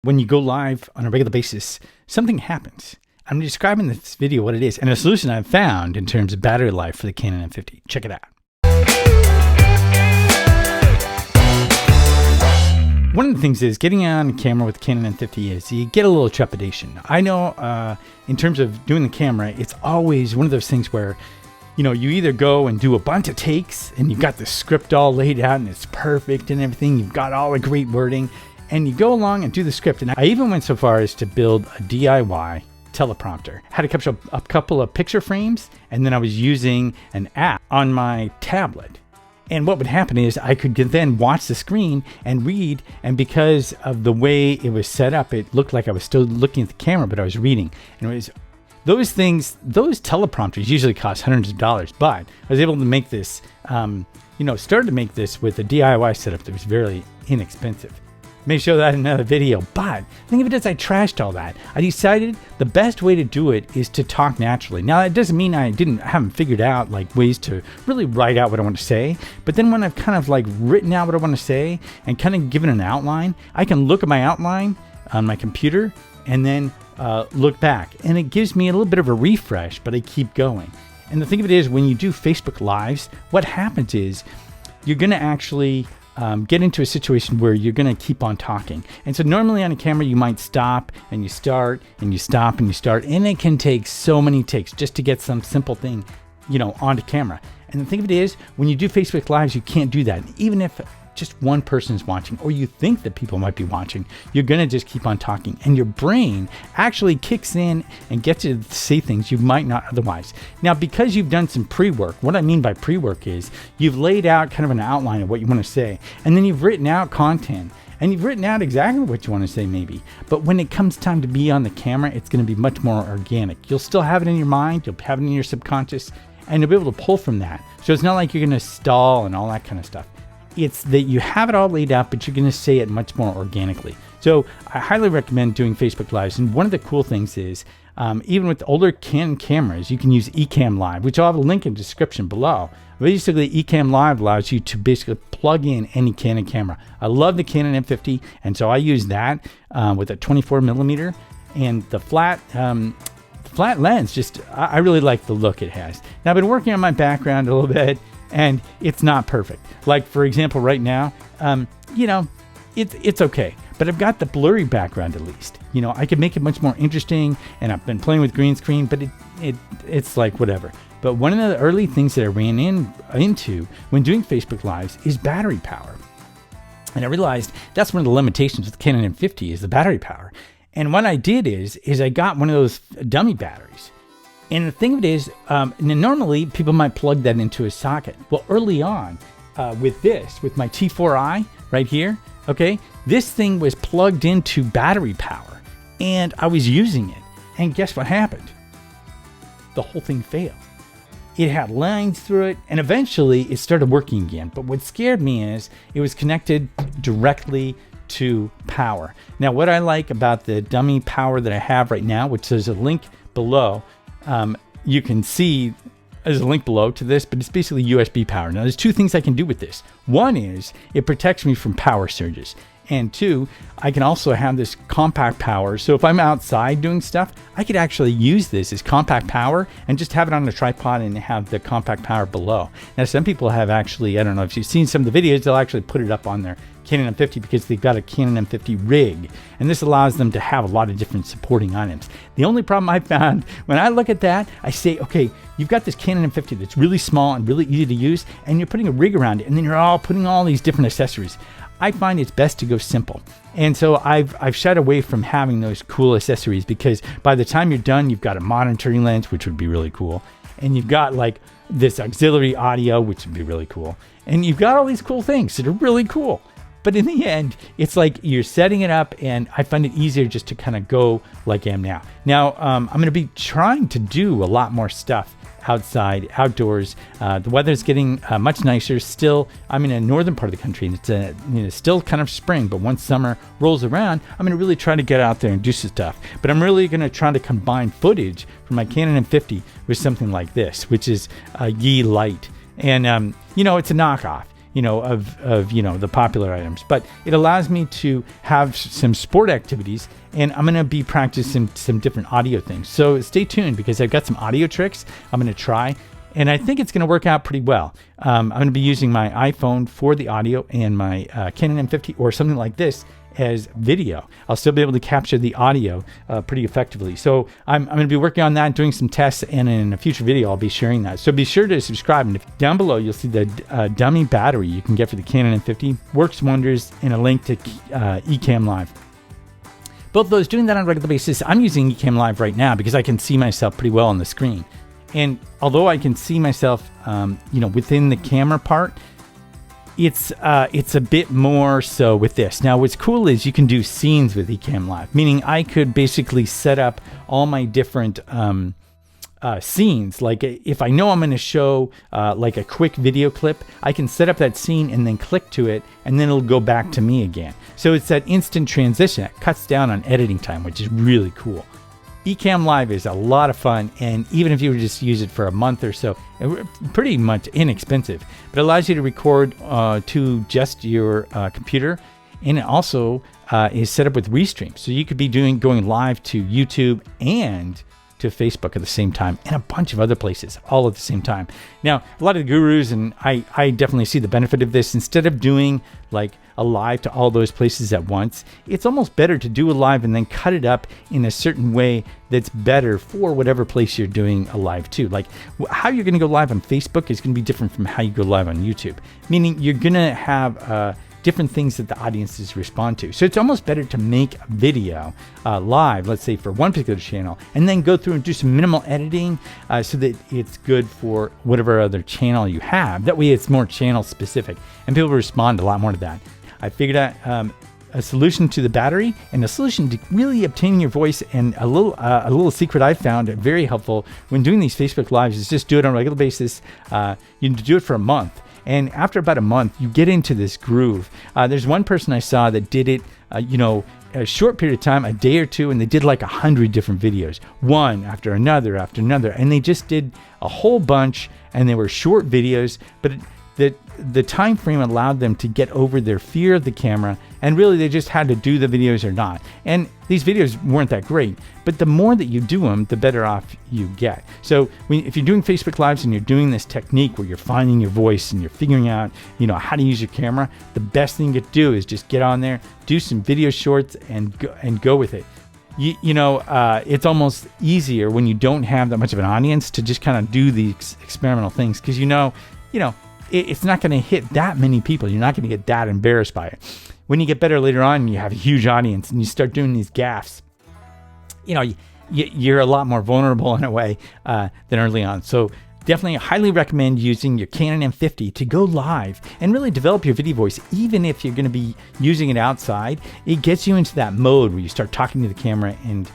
When you go live on a regular basis, something happens. I'm describing in this video what it is and a solution I've found in terms of battery life for the Canon M50. Check it out. One of the things is getting on camera with the Canon M50 is you get a little trepidation. I know in terms of doing the camera, it's always one of those things where you either go and do a bunch of takes and you've got the script all laid out and it's perfect and everything. You've got all the great wording and you go along and do the script. And I even went so far as to build a DIY teleprompter. Had a couple of picture frames and then I was using an app on my tablet. And what would happen is I could then watch the screen and read. And because of the way it was set up, it looked like I was still looking at the camera, but I was reading. And it was those things, those teleprompters usually cost hundreds of dollars, but I was able to make this, started to make this with a DIY setup that was very inexpensive. May show that in another video, but think of it as I trashed all that. I decided the best way to do it is to talk naturally. Now, that doesn't mean I haven't figured out like ways to really write out what I want to say, but then when I've kind of like written out what I want to say and kind of given an outline, I can look at my outline on my computer and then look back, and it gives me a little bit of a refresh, but I keep going. And the thing of it is, when you do Facebook Lives, what happens is you're going to actually get into a situation where you're going to keep on talking. And so normally on a camera, you might stop and you start and you stop and you start, and it can take so many takes just to get some simple thing, onto camera. And the thing of it is, when you do Facebook Lives, you can't do that. Even if just one person is watching, or you think that people might be watching, you're going to just keep on talking. And your brain actually kicks in and gets you to say things you might not otherwise. Now, because you've done some pre-work, what I mean by pre-work is you've laid out kind of an outline of what you want to say, and then you've written out content, and you've written out exactly what you want to say maybe. But when it comes time to be on the camera, it's going to be much more organic. You'll still have it in your mind, you'll have it in your subconscious, and you'll be able to pull from that. So it's not like you're going to stall and all that kind of stuff. It's that you have it all laid out, but you're going to say it much more organically. So I highly recommend doing Facebook Lives. And one of the cool things is, even with older Canon cameras, you can use Ecamm Live, which I'll have a link in the description below. Basically, Ecamm Live allows you to basically plug in any Canon camera. I love the Canon M50, and so I use that with a 24 millimeter. And the flat lens, I really like the look it has. Now, I've been working on my background a little bit, and it's not perfect. Like, for example, right now, it's okay. But I've got the blurry background at least. I can make it much more interesting, and I've been playing with green screen, but it's like whatever. But one of the early things that I ran into when doing Facebook Lives is battery power. And I realized that's one of the limitations with the Canon M50 is the battery power. And what I did is I got one of those dummy batteries. And the thing of it is, normally people might plug that into a socket. Well, early on with my T4i right here, okay, this thing was plugged into battery power and I was using it. And guess what happened? The whole thing failed. It had lines through it and eventually it started working again. But what scared me is it was connected directly to power. Now, what I like about the dummy power that I have right now, which there's a link below, you can see there's a link below to this, but it's basically USB power. Now, there's two things I can do with this. One is it protects me from power surges. And two, I can also have this compact power. So if I'm outside doing stuff, I could actually use this as compact power and just have it on a tripod and have the compact power below. Now, some people have actually, I don't know if you've seen some of the videos, they'll actually put it up on their Canon M50 because they've got a Canon M50 rig. And this allows them to have a lot of different supporting items. The only problem I found when I look at that, I say, okay, you've got this Canon M50 that's really small and really easy to use, and you're putting a rig around it, and then you're all putting all these different accessories. I find it's best to go simple. And so I've shied away from having those cool accessories because by the time you're done, you've got a monitoring lens, which would be really cool. And you've got like this auxiliary audio, which would be really cool. And you've got all these cool things that are really cool. But in the end, it's like you're setting it up, and I find it easier just to kind of go like I am now. Now, I'm going to be trying to do a lot more stuff outside, outdoors. The weather's getting much nicer. Still, I'm in a northern part of the country, and it's still kind of spring, but once summer rolls around, I'm going to really try to get out there and do some stuff. But I'm really going to try to combine footage from my Canon M50 with something like this, which is a Yi Light. And, it's a knockoff. of the popular items. But it allows me to have some sport activities, and I'm going to be practicing some different audio things. So stay tuned, because I've got some audio tricks I'm going to try, and I think it's going to work out pretty well. I'm going to be using my iPhone for the audio and my Canon M50 or something like this as video. I'll still be able to capture the audio pretty effectively. So I'm going to be working on that, doing some tests, and in a future video I'll be sharing that. So be sure to subscribe, and down below you'll see the dummy battery you can get for the Canon M50. Works wonders, and a link to Ecamm Live. Both of those, doing that on a regular basis. I'm using Ecamm Live right now because I can see myself pretty well on the screen. And although I can see myself within the camera part, it's a bit more so with this. Now, what's cool is you can do scenes with Ecamm Live, meaning I could basically set up all my different scenes. Like if I know I'm going to show like a quick video clip, I can set up that scene and then click to it, and then it'll go back to me again. So it's that instant transition that cuts down on editing time, which is really cool. Ecamm Live is a lot of fun, and even if you would just use it for a month or so, pretty much inexpensive. But it allows you to record to just your computer, and it also is set up with Restream. So you could be going live to YouTube and to Facebook at the same time, and a bunch of other places all at the same time. Now, a lot of the gurus, and I definitely see the benefit of this. Instead of doing like a live to all those places at once, it's almost better to do a live and then cut it up in a certain way that's better for whatever place you're doing a live to. Like how you're going to go live on Facebook is going to be different from how you go live on YouTube, meaning you're going to have different things that the audiences respond to. So it's almost better to make a video live, let's say for one particular channel, and then go through and do some minimal editing so that it's good for whatever other channel you have. That way it's more channel specific, and people respond a lot more to that. I figured out a solution to the battery and a solution to really obtaining your voice, and a little secret I found very helpful when doing these Facebook Lives is just do it on a regular basis. You can do it for a month. And after about a month, you get into this groove. There's one person I saw that did it, a short period of time, a day or two, and they did like 100 different videos, one after another, and they just did a whole bunch, and they were short videos, but the time frame allowed them to get over their fear of the camera, and really they just had to do the videos or not. And these videos weren't that great, but the more that you do them, the better off you get. So if you're doing Facebook Lives and you're doing this technique where you're finding your voice and you're figuring out, how to use your camera, the best thing you can do is just get on there, do some video shorts, and go with it. It's almost easier when you don't have that much of an audience to just kind of do these experimental things, because it's not going to hit that many people. You're not going to get that embarrassed by it. When you get better later on, you have a huge audience and you start doing these gaffes, you're a lot more vulnerable in a way than early on. So definitely highly recommend using your Canon M50 to go live and really develop your video voice. Even if you're going to be using it outside, it gets you into that mode where you start talking to the camera and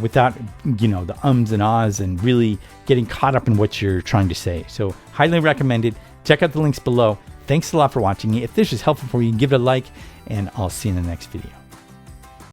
without the ums and ahs, and really getting caught up in what you're trying to say. So highly recommended. Check out the links below. Thanks a lot for watching. If this was helpful for you, give it a like, and I'll see you in the next video.